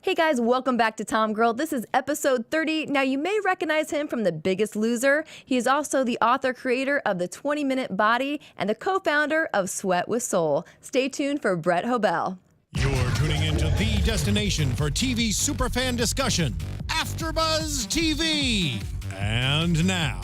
Hey guys, welcome back to TomGirl. This is episode 30. Now you may recognize him from The Biggest Loser. He is also the author, creator of the 20-Minute Body and the co-founder of Sweat with Soul. Stay tuned for Brett Hoebel. You're tuning into the destination for TV superfan discussion, AfterBuzz TV. And now,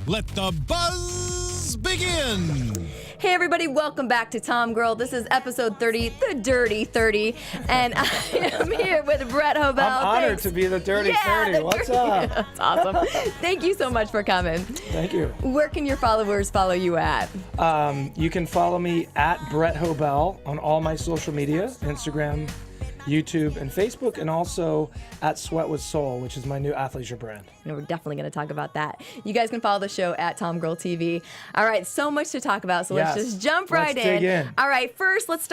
let the buzz begin. Hey everybody, welcome back to TomGirl. This is episode 30, the Dirty 30, and I am here with Brett Hoebel. I'm honored to be the Dirty 30. What's up? That's awesome. Thank you so much for coming. Thank you. Where can your followers follow you at? You can follow me at Brett Hoebel on all my social media, Instagram, YouTube, and Facebook, and also at Sweat with Soul, which is my new athleisure brand. And we're definitely going to talk about that. You guys can follow the show at TomGirl TV. All right, so much to talk about, so let's just jump right dig in. All right, first, let's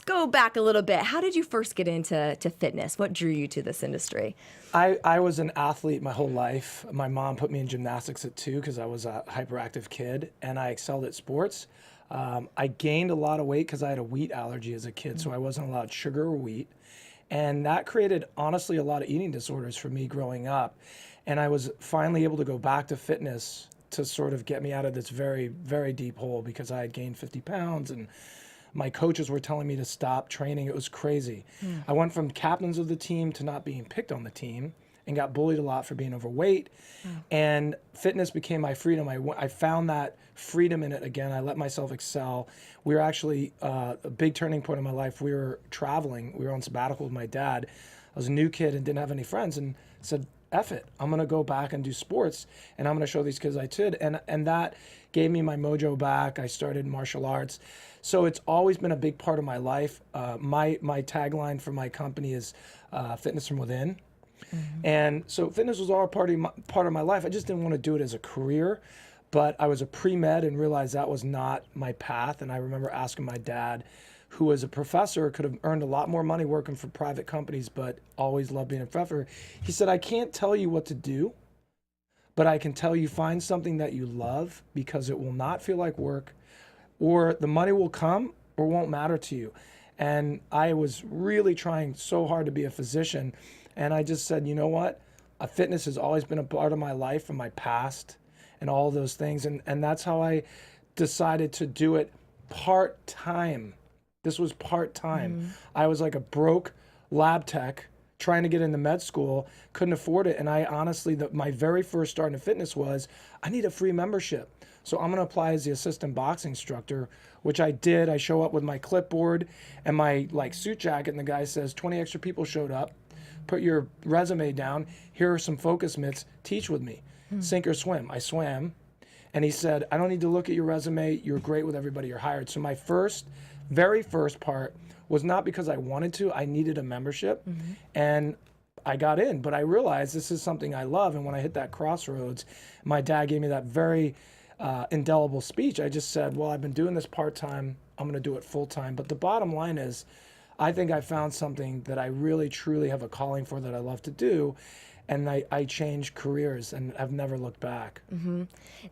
go back a little bit. How did you first get into fitness? What drew you to this industry? I was an athlete my whole life. My mom put me in gymnastics at 2 because I was a hyperactive kid, and I excelled at sports. I gained a lot of weight because I had a wheat allergy as a kid, so I wasn't allowed sugar or wheat. And that created, honestly, a lot of eating disorders for me growing up. And I was finally able to go back to fitness to sort of get me out of this very, very deep hole because I had gained 50 pounds and my coaches were telling me to stop training. It was crazy. I went from captains of the team to not being picked on the team and got bullied a lot for being overweight. And fitness became my freedom. I found that freedom in it again. I let myself excel. We were actually a big turning point in my life. We were traveling. We were on sabbatical with my dad. I was a new kid and didn't have any friends and said, F it. I'm going to go back and do sports and I'm going to show these kids I could. And that gave me my mojo back. I started martial arts. So it's always been a big part of my life. My tagline for my company is fitness from within. And so fitness was all part of my life. I just didn't want to do it as a career, but I was a pre-med and realized that was not my path. And I remember asking my dad, who was a professor, could have earned a lot more money working for private companies, but always loved being a professor. He said, I can't tell you what to do, but I can tell you find something that you love because it will not feel like work, or the money will come or won't matter to you. And I was really trying so hard to be a physician. And I just said, you know what? Fitness has always been a part of my life and my past and all those things. And that's how I decided to do it part-time. This was part-time. I was like a broke lab tech trying to get into med school, couldn't afford it. And I honestly, my very first start in fitness was, I need a free membership. So I'm gonna apply as the assistant boxing instructor, which I did. I show up with my clipboard and my suit jacket, and the guy says, 20 extra people showed up. Put your resume down. Here are some focus mitts. Teach with me. Sink or swim. I swam. And he said, I don't need to look at your resume. You're great with everybody you're hired. So my very first part was not because I wanted to. I needed a membership. And I got in. But I realized this is something I love. And when I hit that crossroads, my dad gave me that very indelible speech. I just said, well, I've been doing this part-time. I'm going to do it full-time. But the bottom line is, I think I found something that I really, truly have a calling for that I love to do. And I changed careers and I've never looked back.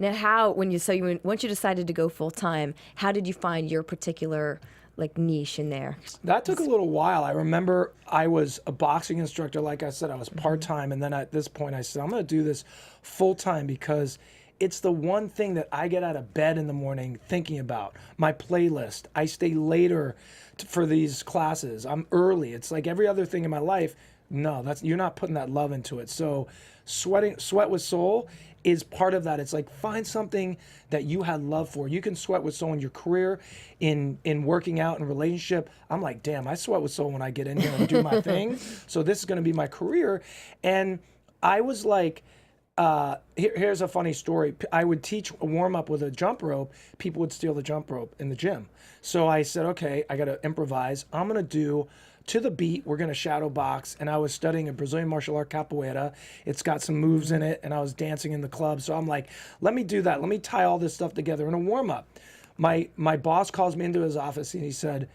Now, once you decided to go full time, how did you find your particular niche in there? That took a little while. I remember I was a boxing instructor. Like I said, I was part-time. And then at this point I said, I'm going to do this full-time because it's the one thing that I get out of bed in the morning thinking about. My playlist. I stay later for these classes. I'm early. It's like every other thing in my life. No, you're not putting that love into it. So Sweat with Soul is part of that. It's like find something that you had love for. You can sweat with soul in your career, in working out, in relationship. I'm like, damn, I sweat with soul when I get in here and do my thing. So this is going to be my career. And I was like, here's a funny story. I would teach a warm-up with a jump rope. People would steal the jump rope in the gym. So I said, okay, I got to improvise. I'm going to do to the beat. We're going to shadow box. And I was studying a Brazilian martial art capoeira. It's got some moves in it. And I was dancing in the club. So I'm like, let me do that. Let me tie all this stuff together in a warm-up. My boss calls me into his office and he said,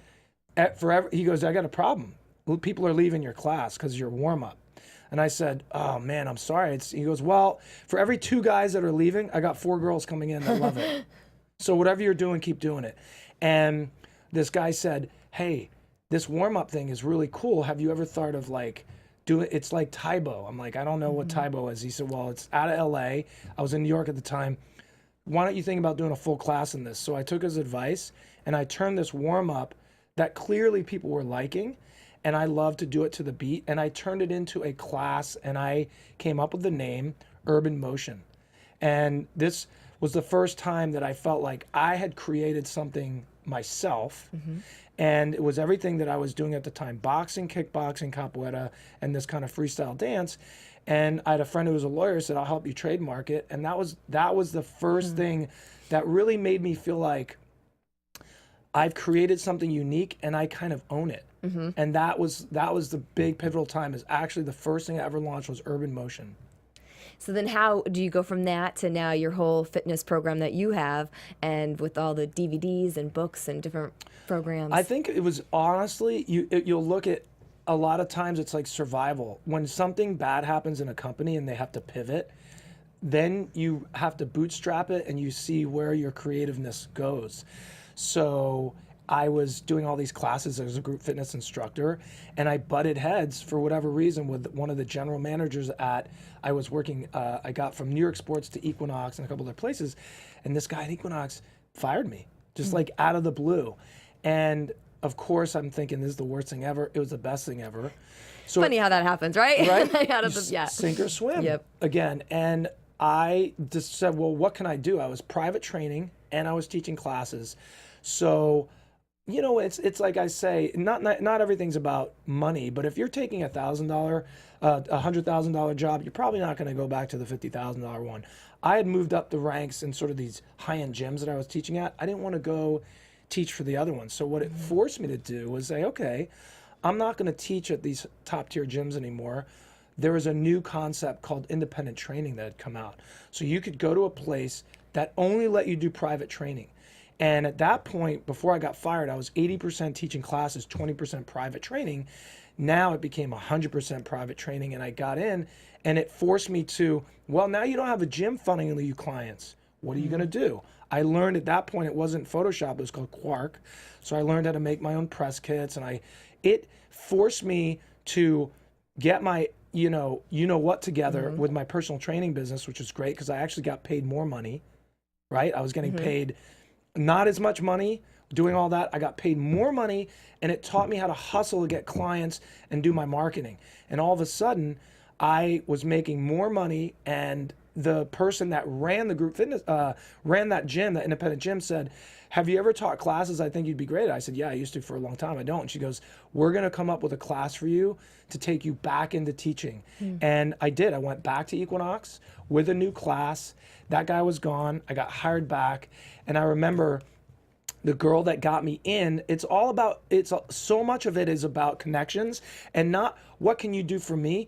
he goes, I got a problem. People are leaving your class because of your warm-up. And I said, oh man, I'm sorry. He goes, well, for every 2 guys that are leaving, I got 4 girls coming in that love it. So whatever you're doing, keep doing it. And this guy said, hey, this warm-up thing is really cool. Have you ever thought of it's like Taibo. I'm like, I don't know what Taibo is. He said, well, it's out of LA. I was in New York at the time. Why don't you think about doing a full class in this? So I took his advice and I turned this warm up that clearly people were liking, and I love to do it to the beat, and I turned it into a class, and I came up with the name Urban Motion. And this was the first time that I felt like I had created something myself. And it was everything that I was doing at the time: boxing, kickboxing, capoeira, and this kind of freestyle dance. And I had a friend who was a lawyer, said, I'll help you trademark it. And that was the first thing that really made me feel like I've created something unique and I kind of own it. And that was the big pivotal time. Is actually the first thing I ever launched was Urban Motion. So then how do you go from that to now your whole fitness program that you have, and with all the DVDs and books and different programs? I think it was honestly, you'll look at, a lot of times it's like survival. When something bad happens in a company and they have to pivot, then you have to bootstrap it and you see where your creativeness goes. So I was doing all these classes as a group fitness instructor, and I butted heads for whatever reason with one of the general managers I was working, I got from New York Sports to Equinox and a couple other places, and this guy at Equinox fired me, just like out of the blue. And of course I'm thinking, this is the worst thing ever. It was the best thing ever. So Funny how that happens, right? right? Out of the, yeah. Sink or swim. Yep. Again. And I just said, well, what can I do? I was private training and I was teaching classes. So, you know, it's like I say, not everything's about money, but if you're taking $1,000, $100,000 job, you're probably not going to go back to the $50,000 one. I had moved up the ranks in sort of these high-end gyms that I was teaching at. I didn't want to go teach for the other ones. So what it forced me to do was say, okay, I'm not going to teach at these top-tier gyms anymore. There was a new concept called independent training that had come out. So you could go to a place that only let you do private training. And at that point, before I got fired, I was 80% teaching classes, 20% private training. Now it became 100% private training, and I got in, and it forced me to, well, now you don't have a gym funneling you clients. What are you going to do? I learned at that point, it wasn't Photoshop, it was called Quark. So I learned how to make my own press kits, and it forced me to get my you know what together with my personal training business, which was great because I actually got paid more money, right? I was getting paid not as much money doing all that. I got paid more money, and it taught me how to hustle to get clients and do my marketing. And all of a sudden, I was making more money, and the person that ran the group fitness, ran that gym, that independent gym, said, have you ever taught classes? I think you'd be great at. I said, yeah, I used to for a long time. I don't. And she goes, we're going to come up with a class for you to take you back into teaching. And I did. I went back to Equinox with a new class. That guy was gone. I got hired back. And I remember the girl that got me in, so much of it is about connections and not what can you do for me.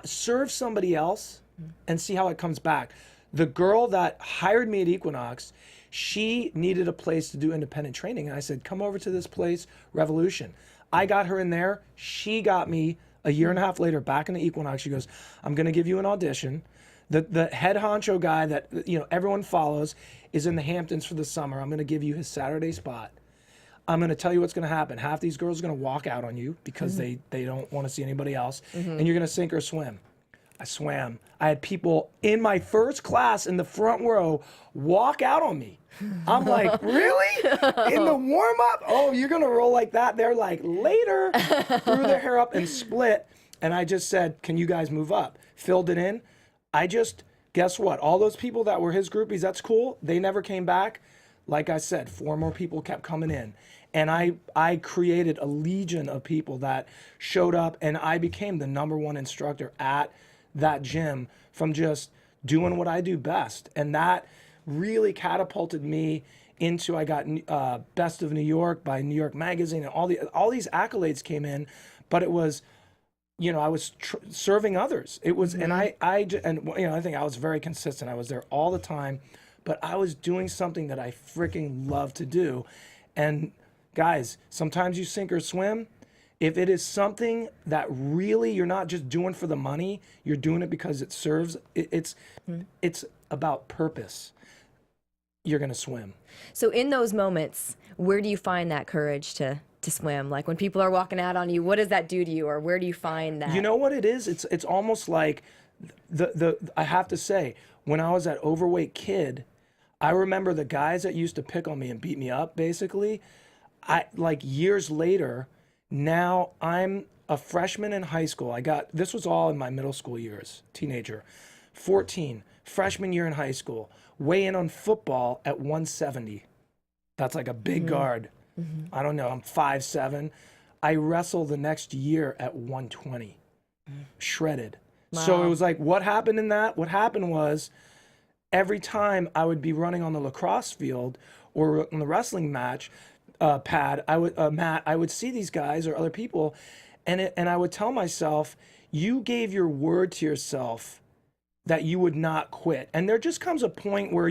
Serve somebody else and see how it comes back. The girl that hired me at Equinox, she needed a place to do independent training. And I said, come over to this place, Revolution. I got her in there. She got me a year and a half later back in the Equinox. She goes, I'm going to give you an audition. The head honcho guy that everyone follows is in the Hamptons for the summer. I'm going to give you his Saturday spot. I'm going to tell you what's going to happen. Half these girls are going to walk out on you because they don't want to see anybody else. And you're going to sink or swim. I swam. I had people in my first class in the front row walk out on me. I'm like, really? In the warm up? Oh, you're going to roll like that? They're like, later. Threw their hair up and split. And I just said, can you guys move up? Filled it in. Guess what? All those people that were his groupies, that's cool. They never came back. Like I said, 4 more people kept coming in. And I created a legion of people that showed up, and I became the #1 instructor at that gym from just doing what I do best. And that really catapulted me into, I got Best of New York by New York Magazine, and all these accolades came in, but it was, I was serving others. It was, and I think I was very consistent. I was there all the time, but I was doing something that I freaking love to do. And guys, sometimes you sink or swim. If it is something that really you're not just doing for the money, you're doing it because it serves, it's about purpose, you're going to swim. So in those moments, where do you find that courage to to swim? Like when people are walking out on you, what does that do to you, or where do you find that? You know what it is? It's almost like I have to say, when I was that overweight kid, I remember the guys that used to pick on me and beat me up, basically. I like years later, now I'm a freshman in high school. This was all in my middle school years, teenager. 14, freshman year in high school, weigh in on football at 170. That's like a big guard. I don't know, I'm 5'7". I wrestle the next year at 120, shredded. So it was like, what happened in that? What happened was, every time I would be running on the lacrosse field or on the wrestling match pad, I would see these guys or other people, and I would tell myself, you gave your word to yourself that you would not quit. And there just comes a point where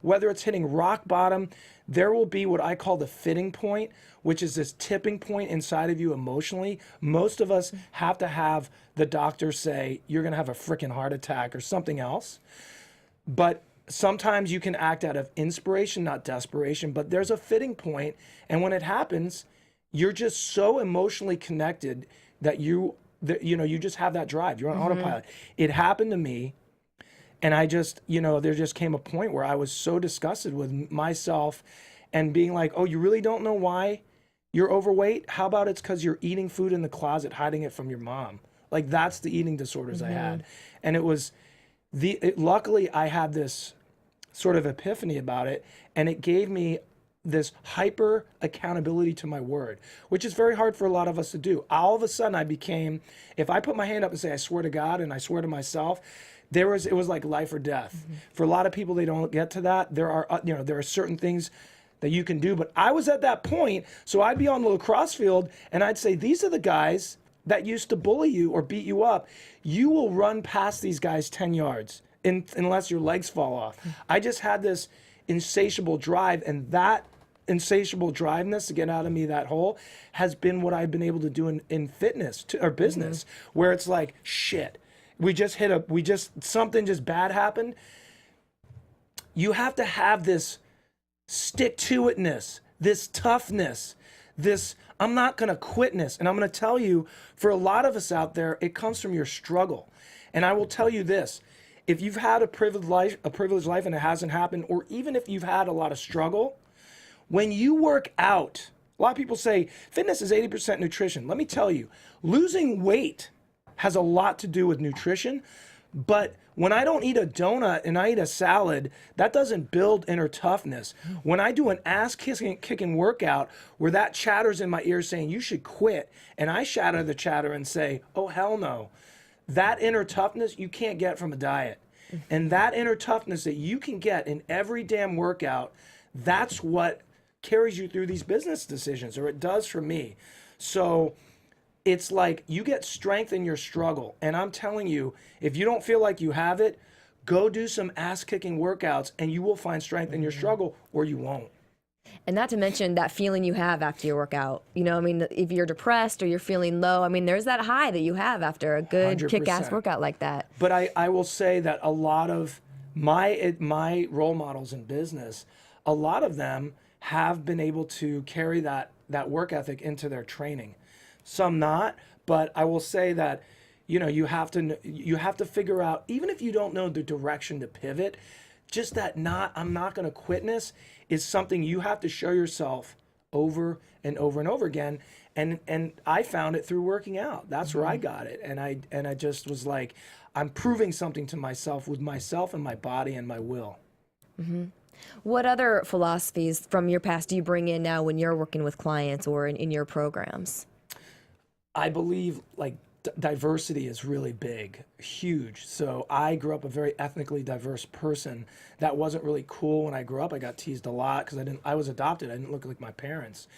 whether it's hitting rock bottom, there will be what I call the fitting point, which is this tipping point inside of you emotionally. Most of us have to have the doctor say, you're going to have a freaking heart attack or something else. But sometimes you can act out of inspiration, not desperation, but there's a fitting point. And when it happens, you're just so emotionally connected that you just have that drive. You're on autopilot. It happened to me. And I just, there just came a point where I was so disgusted with myself and being like, oh, you really don't know why you're overweight? How about it's because you're eating food in the closet, hiding it from your mom? Like, that's the eating disorders I had. And it was luckily I had this sort of epiphany about it, and it gave me this hyper accountability to my word, which is very hard for a lot of us to do. All of a sudden I became, if I put my hand up and say, I swear to God, and I swear to myself, it was like life or death. For a lot of people, they don't get to that. There are certain things that you can do, but I was at that point. So I'd be on the lacrosse field and I'd say, these are the guys that used to bully you or beat you up. You will run past these guys 10 yards unless your legs fall off. I just had this insatiable drive, and that insatiable driveness to get out of me that hole has been what I've been able to do in fitness or business, where it's like, shit, something just bad happened. You have to have this stick to itness, this toughness, this I'm not going to quitness. And I'm going to tell you, for a lot of us out there, it comes from your struggle. And I will tell you this, if you've had a privileged life and it hasn't happened, or even if you've had a lot of struggle, when you work out, a lot of people say fitness is 80% nutrition. Let me tell you, losing weight has a lot to do with nutrition. But when I don't eat a donut and I eat a salad, that doesn't build inner toughness. When I do an ass-kicking workout where that chatter's in my ear saying, you should quit, and I shatter the chatter and say, oh, hell no, that inner toughness you can't get from a diet. And that inner toughness that you can get in every damn workout, that's what carries you through these business decisions, or it does for me. So it's like you get strength in your struggle. And I'm telling you, if you don't feel like you have it, go do some ass-kicking workouts and you will find strength in your struggle, or you won't. And not to mention that feeling you have after your workout. If you're depressed or you're feeling low, there's that high that you have after a good 100%. kick-ass workout like that. But I will say that a lot of my role models in business, a lot of them have been able to carry that work ethic into their training. Some not, but I will say that, you have to figure out, even if you don't know the direction to pivot, just that I'm not going to quitness is something you have to show yourself over and over and over again. And I found it through working out. That's where I got it. And I just was like, I'm proving something to myself with myself and my body and my will. What other philosophies from your past do you bring in now when you're working with clients or in your programs? I believe diversity is really big, huge. So I grew up a very ethnically diverse person. That wasn't really cool when I grew up. I got teased a lot because I was adopted. I didn't look like my parents.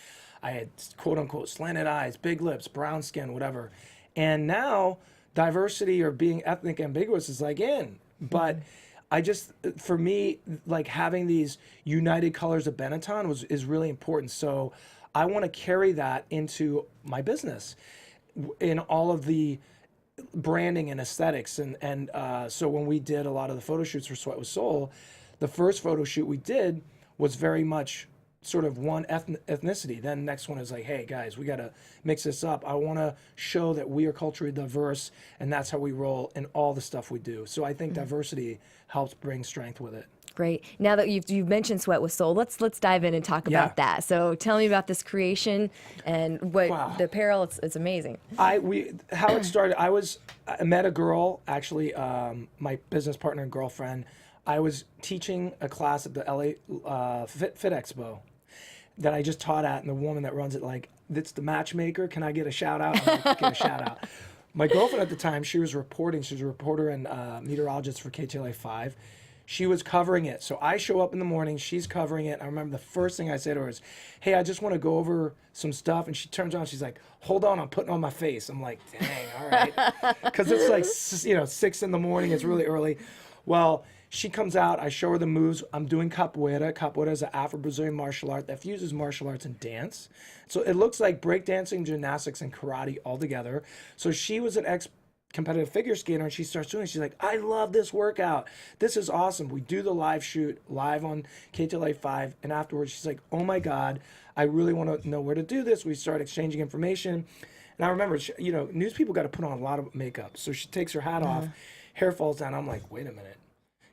I had quote unquote slanted eyes, big lips, brown skin, whatever. And now diversity or being ethnic ambiguous is in. But for me, having these united colors of Benetton is really important. So I want to carry that into my business in all of the branding and aesthetics. And so when we did a lot of the photo shoots for Sweat with Soul, the first photo shoot we did was very much sort of one ethnicity. Then next one is like, hey guys, we got to mix this up. I want to show that we are culturally diverse, and that's how we roll in all the stuff we do. So I think diversity helps bring strength with it. Great. Now that you've mentioned Sweat with Soul, let's dive in and talk about that. So tell me about this creation and what the apparel. It's amazing. How it started. I met a girl, actually, my business partner and girlfriend. I was teaching a class at the LA Fit Expo that I just taught at, and the woman that runs it, like, it's the matchmaker. Can I get a shout out? I'm like, get a shout out. My girlfriend at the time, she was reporting. She was a reporter and meteorologist for KTLA 5. She was covering it. So I show up in the morning, she's covering it. I remember the first thing I said to her is, hey, I just want to go over some stuff. And she turns around, she's like, hold on, I'm putting on my face. I'm like, dang, all right. Because it's like, 6 in the morning, it's really early. Well, she comes out, I show her the moves. I'm doing capoeira. Capoeira is an Afro-Brazilian martial art that fuses martial arts and dance. So it looks like breakdancing, gymnastics, and karate all together. So she was an competitive figure skater, and she starts doing it. She's like, I love this workout. This is awesome. We do the live shoot live on KTLA 5, and afterwards she's like, oh my God, I really want to know where to do this. We start exchanging information. And I remember, news people got to put on a lot of makeup. So she takes her hat off, hair falls down. I'm like, wait a minute.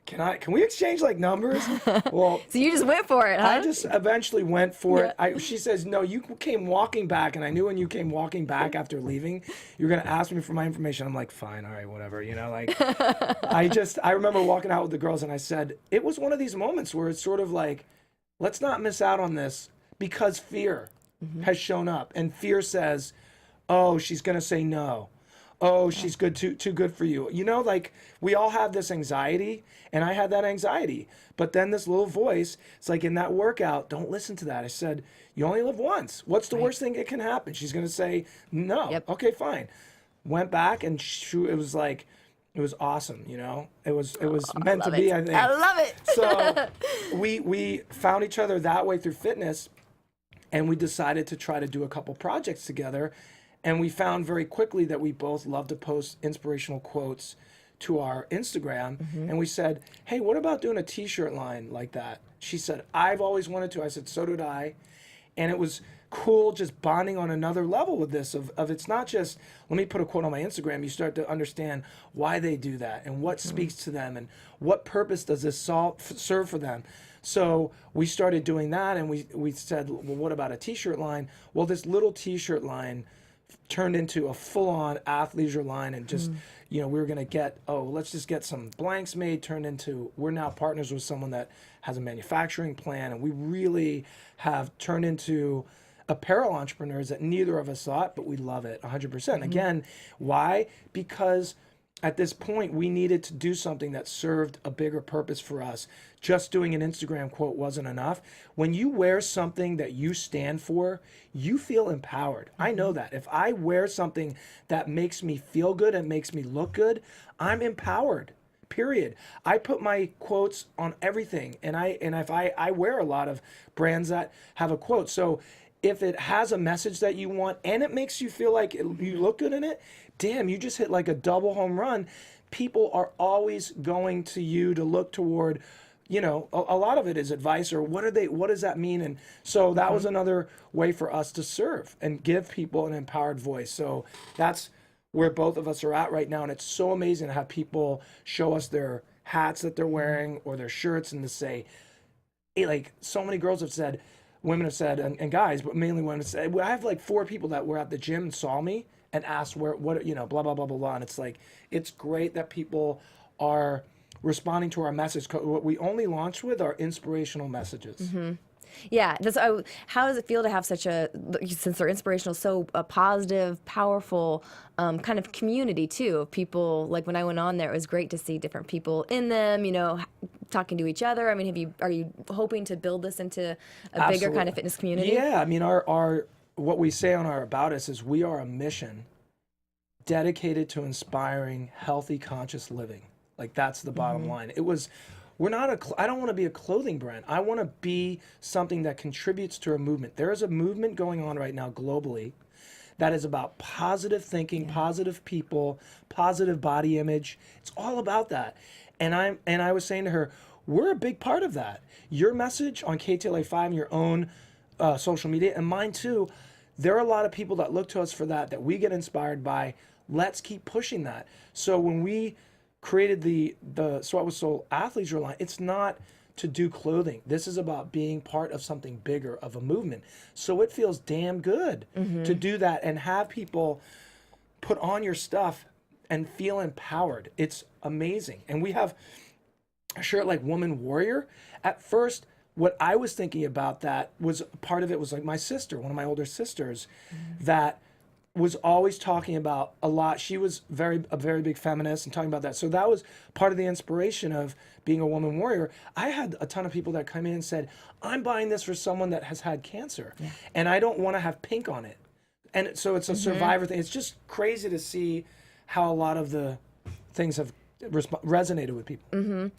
Can we exchange like numbers? Well, so you just went for it, huh? I just eventually went for it. She says, no, you came walking back, and I knew when you came walking back after leaving, you were going to ask me for my information. I'm like, fine, all right, whatever, I remember walking out with the girls, and I said, it was one of these moments where it's sort of like, let's not miss out on this, because fear has shown up, and fear says, oh, she's going to say no. Oh, she's too good for you. We all have this anxiety, and I had that anxiety. But then this little voice, it's like in that workout, don't listen to that. I said, you only live once. What's the worst thing that can happen? She's going to say no. Yep. Okay, fine. Went back, and it was like, it was awesome, It was meant to be, I think. I love it. So we found each other that way through fitness, and we decided to try to do a couple projects together. And we found very quickly that we both love to post inspirational quotes to our Instagram. And we said, hey, what about doing a t-shirt line like that? She said, I've always wanted to. I said, so did I. And it was cool just bonding on another level with this of it's not just, let me put a quote on my Instagram. You start to understand why they do that and what speaks to them and what purpose does this serve for them. So we started doing that, and we said, well, what about a t-shirt line? Well, this little t-shirt line turned into a full-on athleisure line, and just we were going to let's just get some blanks made, turned into, we're now partners with someone that has a manufacturing plan, and we really have turned into apparel entrepreneurs that neither of us thought, but we love it 100%. Again, why? Because at this point we needed to do something that served a bigger purpose for us. Just doing an Instagram quote wasn't enough. When you wear something that you stand for, you feel empowered. I know that. If I wear something that makes me feel good and makes me look good, I'm empowered. Period. I put my quotes on everything, and if I wear a lot of brands that have a quote. So if it has a message that you want and it makes you feel like you look good in it, damn, you just hit like a double home run. People are always going to you to look toward, a lot of it is advice, or what does that mean? And so that was another way for us to serve and give people an empowered voice. So that's where both of us are at right now. And it's so amazing to have people show us their hats that they're wearing or their shirts, and to say, hey, like, so many girls have said, women have said, and guys, but mainly women have said, I have like 4 people that were at the gym and saw me and asked what, blah, blah, blah, blah, blah. And it's like, it's great that people are responding to our message. What we only launched with are inspirational messages. Yeah. How does it feel to have since they're inspirational, so a positive, powerful kind of community too, of people? Like when I went on there, it was great to see different people in them, talking to each other. I mean, are you hoping to build this into a bigger kind of fitness community? Yeah. I mean, our what we say on our About Us is we are a mission dedicated to inspiring healthy, conscious living. Like, that's the bottom line. I don't want to be a clothing brand. I want to be something that contributes to a movement. There is a movement going on right now globally that is about positive thinking, positive people, positive body image. It's all about that. And I was saying to her, we're a big part of that. Your message on KTLA5 and your own social media, and mine too, there are a lot of people that look to us for that we get inspired by. Let's keep pushing that. So when we created the Sweat with Soul athleisure line, it's not to do clothing. This is about being part of something bigger, of a movement. So it feels damn good to do that and have people put on your stuff and feel empowered. It's amazing. And we have a shirt like Woman Warrior. At first, what I was thinking about that was part of it was like my sister, one of my older sisters, that was always talking about a lot. She was a very big feminist and talking about that. So that was part of the inspiration of being a woman warrior. I had a ton of people that come in and said, I'm buying this for someone that has had cancer and I don't want to have pink on it. And so it's a survivor thing. It's just crazy to see how a lot of the things have resonated with people.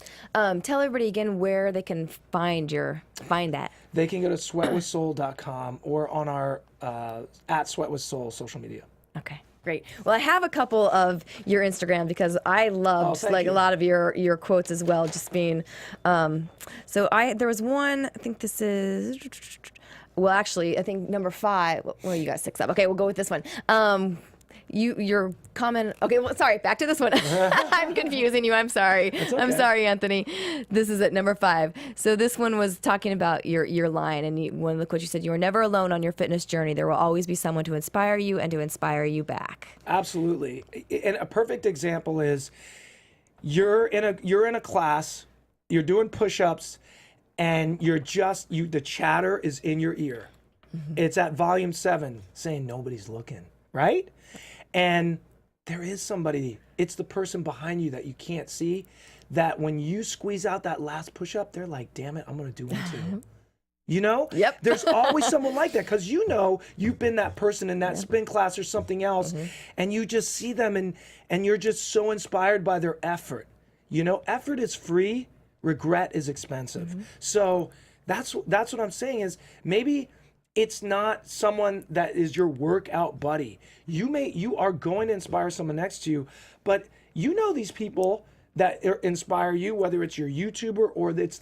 Tell everybody again where they can find that. They can go to sweatwithsoul.com or on our at Sweat with Soul social media. Okay, great. Well, I have a couple of your Instagram because I loved a lot of your quotes as well. Just being, there was one. I think this is. Well, actually, I think number 5. Well, you got 6 up. Okay, we'll go with this one. Your comment. Okay, well, sorry. Back to this one. I'm confusing you. I'm sorry. Okay. I'm sorry, Anthony. This is at number 5. So this one was talking about your line, and one of the quotes you said, "You are never alone on your fitness journey. There will always be someone to inspire you and to inspire you back." Absolutely. And a perfect example is you're in a class, you're doing push-ups, and the chatter is in your ear. It's at volume 7 saying nobody's looking, right? And there is somebody, it's the person behind you that you can't see, that when you squeeze out that last push-up, they're like, damn it, I'm going to do one too. You know? Yep. There's always someone like that because you've been that person in that spin class or something else, and you just see them and you're just so inspired by their effort. Effort is free, regret is expensive. So that's what I'm saying is maybe it's not someone that is your workout buddy. You are going to inspire someone next to you, but these people that inspire you, whether it's your YouTuber or it's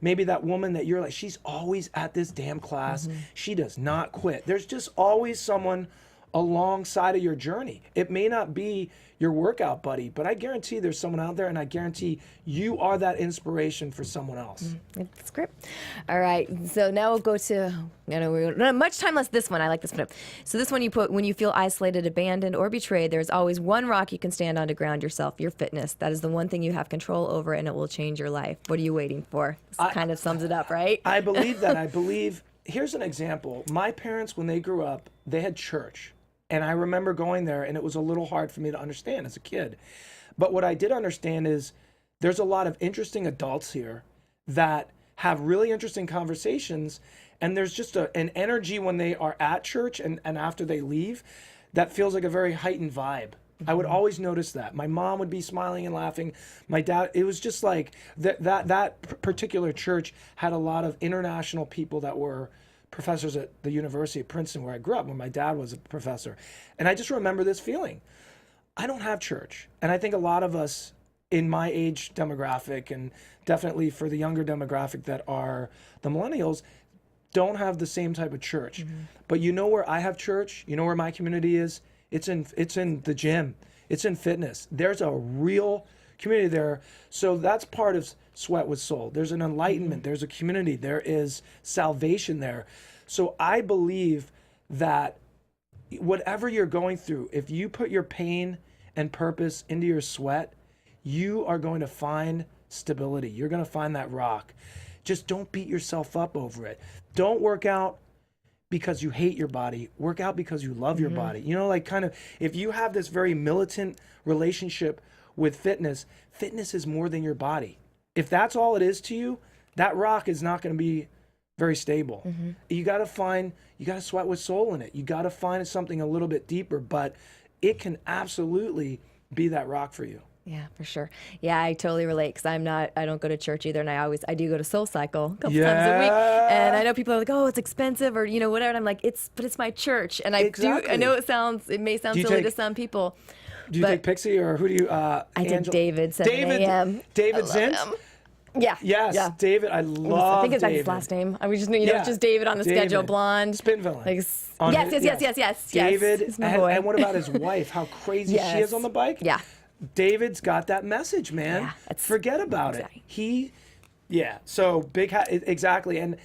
maybe that woman that you're like, she's always at this damn class. She does not quit. There's just always someone alongside of your journey. It may not be your workout buddy, but I guarantee there's someone out there, and I guarantee you are that inspiration for someone else. That's great. All right, so now we'll go to, we're not much time left this one. I like this one. So this one you put, when you feel isolated, abandoned, or betrayed, there's always one rock you can stand on to ground yourself, your fitness. That is the one thing you have control over, and it will change your life. What are you waiting for? This kind of sums it up, right? I believe that. Here's an example. My parents, when they grew up, they had church. And I remember going there, and it was a little hard for me to understand as a kid. But what I did understand is there's a lot of interesting adults here that have really interesting conversations, and there's just an energy when they are at church and after they leave that feels like a very heightened vibe. I would always notice that. My mom would be smiling and laughing. My dad, it was just like that particular church had a lot of international people that were professors at the University of Princeton, where I grew up, when my dad was a professor. And I just remember this feeling. I don't have church. And I think a lot of us in my age demographic, and definitely for the younger demographic that are the millennials, don't have the same type of church. But where I have church? Where my community is? It's in the gym. It's in fitness. There's a real community there. So that's part of Sweat with Soul. There's an enlightenment. There's a community. There is salvation there. So I believe that whatever you're going through, if you put your pain and purpose into your sweat, you are going to find stability. You're going to find that rock. Just don't beat yourself up over it. Don't work out because you hate your body. Work out because you love your body. If you have this very militant relationship with fitness is more than your body. If that's all it is to you, that rock is not going to be very stable. You got to sweat with soul in it. You got to find something a little bit deeper, but it can absolutely be that rock for you. Yeah, for sure. Yeah, I totally relate because I don't go to church either, and I do go to Soul Cycle a couple times a week. And I know people are like, oh, it's expensive or whatever. And I'm like, it's my church. And I know it may sound silly to some people. Do you take Pixie or who do you? I take David, 7 a.m. David Zint. Yeah. Yes, Yeah. David. I love I think it's David. his last name. I was just, Yeah. it's just David on the schedule, David. blonde. Spin villain. Like, On yes, his- yes. David, He's my boy. and what about his wife? How crazy she Yes. is on the bike? Yeah. David's got that message, man. Yeah, it's- Forget about exactly. it. So big hat, exactly. And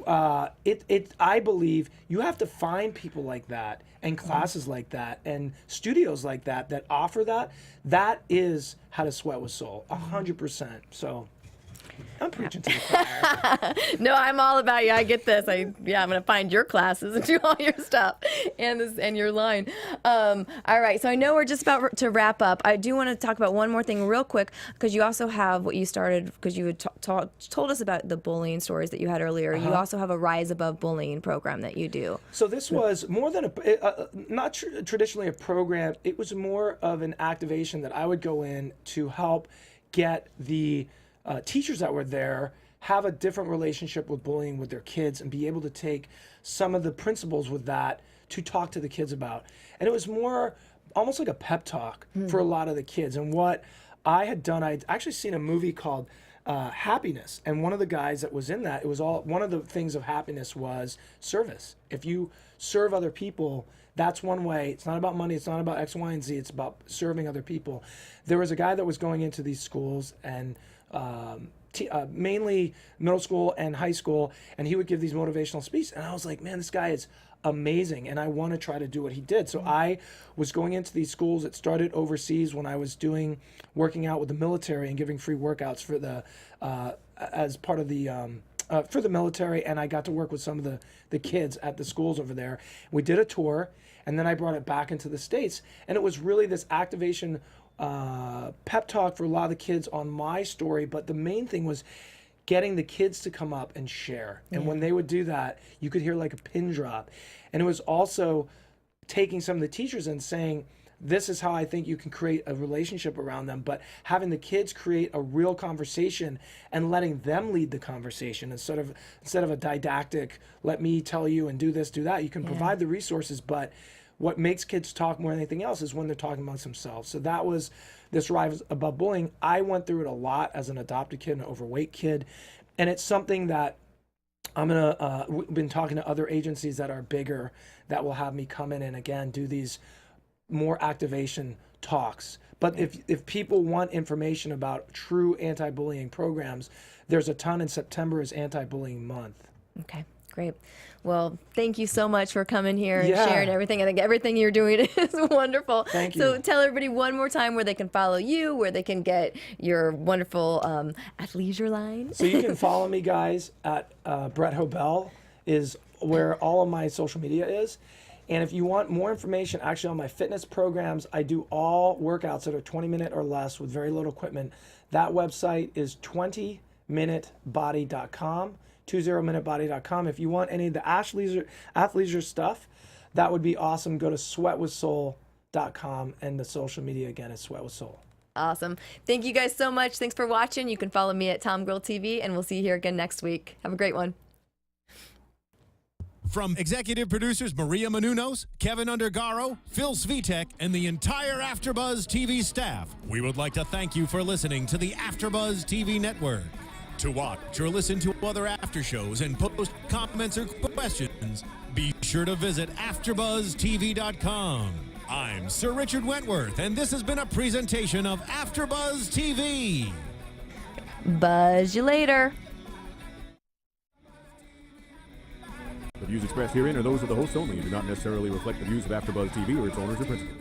I believe you have to find people like that and classes like that and studios like that offer that. That is how to sweat with soul, 100%. So I'm preaching to the choir. No, I'm all about you. I get this. I'm gonna find your classes and do all your stuff and your line. All right. So I know we're just about to wrap up. I do want to talk about one more thing real quick because you also have what you started because you had told us about the bullying stories that you had earlier. You also have a Rise Above Bullying program that you do. So this was more than not traditionally a program. It was more of an activation that I would go in to help get the teachers that were there have a different relationship with bullying with their kids and be able to take some of the principles with that to talk to the kids about. And it was more almost like a pep talk for a lot of the kids. And what I had done, I'd actually seen a movie called Happiness. And one of the guys that was in that, one of the things of happiness was service. If you serve other people, that's one way. It's not about money. It's not about X, Y, and Z. It's about serving other people. There was a guy that was going into these schools and mainly middle school and high school, and he would give these motivational speeches. And I was like, man, this guy is amazing, and I want to try to do what he did. So I was going into these schools. It started overseas when I was working out with the military and giving free workouts for the as part of the for the military, and I got to work with some of the kids at the schools over there. We did a tour, and then I brought it back into the States, and it was really this activation pep talk for a lot of the kids on my story, but the main thing was getting the kids to come up and share. And when they would do that, you could hear like a pin drop. And it was also taking some of the teachers and saying, this is how I think you can create a relationship around them, but having the kids create a real conversation and letting them lead the conversation instead of a didactic, let me tell you and do this, do that. You can provide the resources, but what makes kids talk more than anything else is when they're talking amongst themselves. So that was this Rise Above Bullying. I went through it a lot as an adopted kid, an overweight kid, and it's something that we've been talking to other agencies that are bigger that will have me come in and again do these more activation talks. But if people want information about true anti-bullying programs, there's a ton. In September is Anti-Bullying Month. Okay, great. Well, thank you so much for coming here and Yeah. sharing everything. I think everything you're doing is wonderful. Thank you. So tell everybody one more time where they can follow you, where they can get your wonderful athleisure line. So you can follow me, guys, at Brett Hoebel is where all of my social media is. And if you want more information actually on my fitness programs, I do all workouts that are 20-minute or less with very little equipment. That website is 20minutebody.com, 20minutebody.com. If you want any of the athleisure stuff, that would be awesome. Go to sweatwithsoul.com, and the social media again is Sweat with Soul. Awesome. Thank you guys so much. Thanks for watching. You can follow me at TomGirl TV, and we'll see you here again next week. Have a great one. From executive producers Maria Menounos, Kevin Undergaro, Phil Svitek, and the entire AfterBuzz TV staff, we would like to thank you for listening to the AfterBuzz TV network. To watch or listen to other after shows and post comments or questions, be sure to visit AfterBuzzTV.com. I'm Sir Richard Wentworth, and this has been a presentation of AfterBuzz TV. Buzz you later. The views expressed herein are those of the hosts only and do not necessarily reflect the views of AfterBuzz TV or its owners or principals.